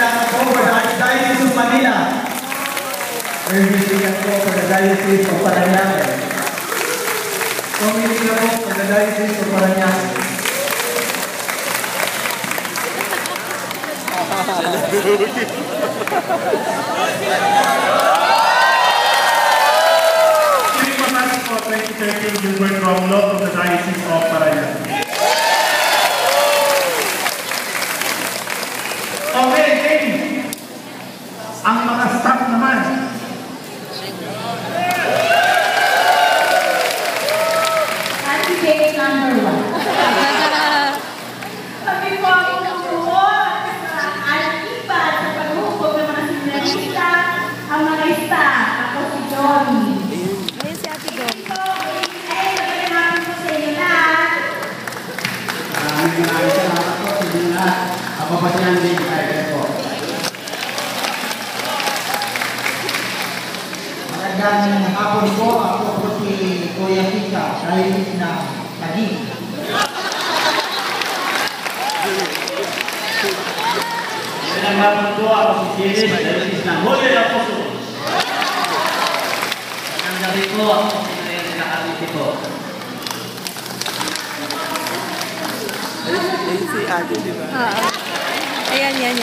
naman po for the Diocese of Manila. Service po for the Diocese of Paranaque. Committee na po for the Diocese of Paranaque. Chief Mamas for 2013 Gilbert Romlo from the Diocese of Paranaque. Okay, James. Ang mga staff naman. Candidate number 1. Kami po ang tumutuon sa alipan sa paghuhubog ng mga sinarita, ang mga staff. Ako si Johnny. Ayun si Ate Dom. Ito, ay magandang namin po sa inyo lahat. Maraming salamat po sa inyo lahat. Ako pa si Andy Kaiser po. Magandang hapon po. Ako po si Kuya Kika, Diocese na Taguig. Magandang hapon po. Ako si Siris, Diocese ng Holy Apostol. Magandang gabi po. Ako si Reyes na Cavite po. Ayun si Ate, di ba? Ayan, yan.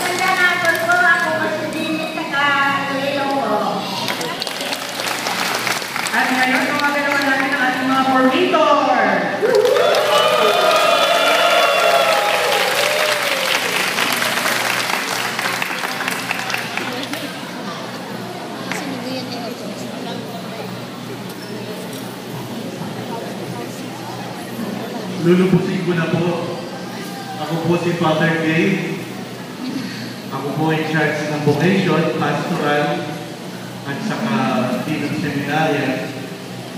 Magandang hapon po. Ako po si Dennis Taga-Lilo po. At ngayon, tumagal naman natin ang ating mga formator. Lulubusin ko na po. Ako po si Father Gay. Ako po in charge ng vocation, pastoral, at saka Dean of Seminarya.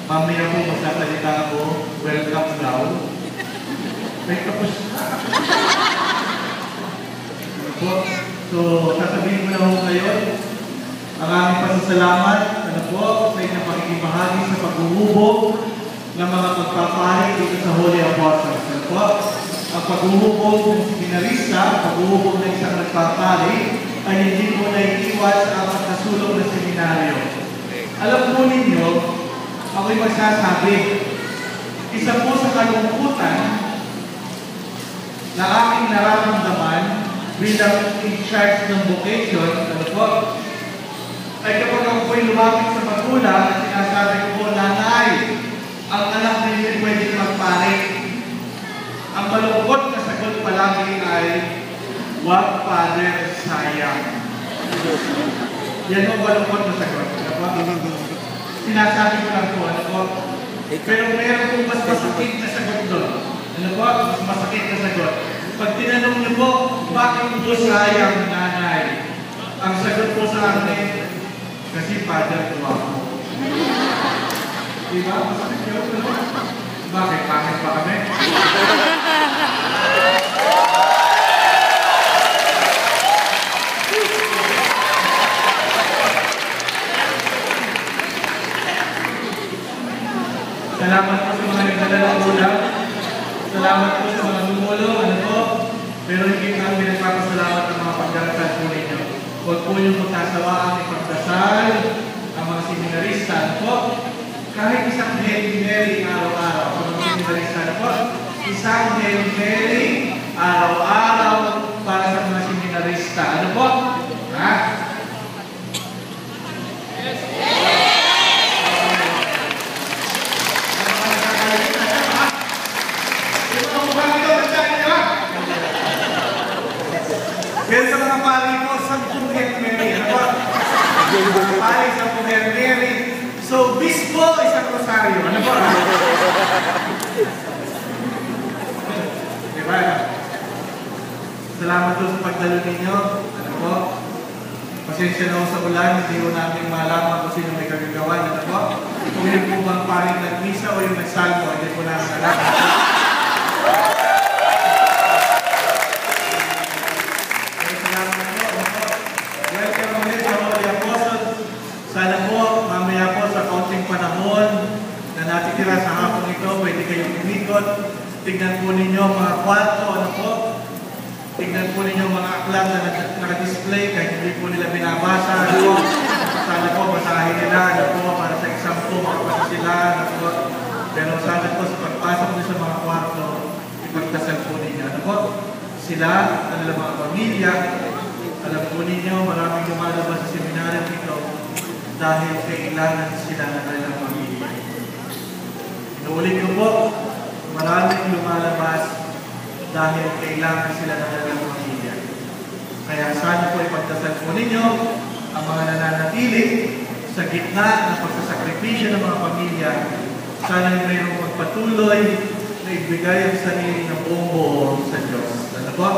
Mamaya po magsasalita ako, welcome daw. May tapos na. Po. So, sasabihin ko na po ngayon, ang aming pasasalamat, sa inyong pakikibahagi sa paghuhubog ng mga pagpapalit dito sa Holy Apostles. Ang paghuhubog ng seminarista, paghuhubog ng isang nagpapalit, ay hindi mo naiiwas sa apat na sulong ng seminaryo. Alam po ninyo, ako'y magsasabi, isa po sa kalungkutan na aking nararamdaman bilang in charge ng vocation, ay kapag ako po'y lumapit sa magulang, sinasabi ko po, nanay, ang anak ninyo pwede magpalit. Ang malungkot na sagot palagi ay, wag, Father, sayang. Yan ang malungkot na sagot. Sinasabi ko lang po, pero mayroon po mas masakit na sagot doon. Mas masakit na sagot. Pag tinanong niyo po, bakit po sayang, nanay? Ang sagot po sa amin, kasi Father, tuwa po. Diba? Masakit yun. Bakit? Pangit pa kami? Salamat po sa mga nagdala ng ulam. Salamat po sa mga tumulong. Pero hindi kami nagpapasalamat ng mga pagdarasal po ninyo. Huwag po yung magsasawa ang ipagdasal, ang mga seminarista. Kahit isang Hail Mary araw-araw, ang mga seminarista, isang Hail Mary araw-araw para sa mga seminarista. Ano po? Ha? Pero sa mga pari mo, 10 Hail Mary. Ano po? Mga pari, 10 Hail Mary. So, bispo, isang rosaryo. Ano po? Diba? Salamat po sa pagdalo ninyo. Ano po? Pasensya na sa ulan, hindi ko namin malaman kung sino may kagagawan. Ano po? Kung yun po bang paring nag-misa o yung nagsalmo, hindi po namin alam. Salamat po. Welcome ulit sa Holy Apostles. Sana po, mamaya po sa kaunting panahon na natitira sa hapon ito, pwede kayong umikot. Tignan po ninyo mga kwarto, ano po? Tignan Tingnan po ninyo mga aklat na naka-display kahit hindi po nila binabasa. Ano? Sana po basahin nila. Ano po, para sa exam po, makapasa sila. Ano po. Pero sana po sa pagpasok nyo sa mga kwarto, ipagdasal po ninyo. Ano po? Sila, kanilang mga pamilya. Alam po ninyo, maraming lumalabas sa seminaryo ito dahil kailangan sila ng kanilang pamilya. Inuulit ko po, maraming lumalabas dahil kailangan sila ng kanilang pamilya. Kaya sana po ipagdasal po ninyo ang mga nananatili sa gitna ng pagsasakripisyo ng mga pamilya. Sana yung mayroong magpatuloy na ibigay ang sarili ng buong buo sa Diyos. Ano po?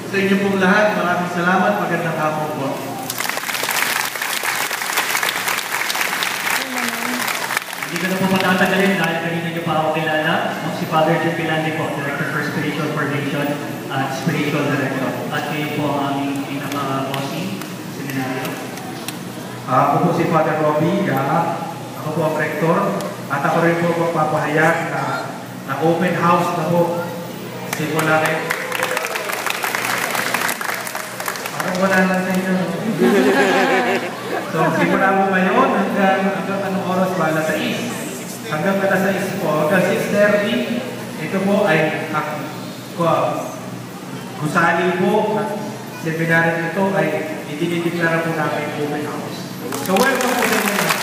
Sa inyo pong lahat, maraming salamat. Magandang hapon po. Hindi ko na po patatagalin dahil kanina niyo pa ako kilala. Ako si Father Jim Pilande po, Director for Spiritual Formation at Spiritual Director. At kayo po ang aming pinaka-bossing seminaryo. Ako po si Father Robbie Gaa. Ako po ang Rector. At ako rin po magpapahayag na open house na po. Simula rin. Parang wala lang sa inyo. So, simula mo ngayon hanggang anong oras ba? Alas 6. Hanggang alas 6 po. Hanggang 6:30. Ito po ay gusali po. Seminary ito ay idinideklara po namin open house. So, welcome po sa inyo.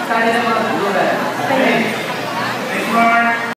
Kanilang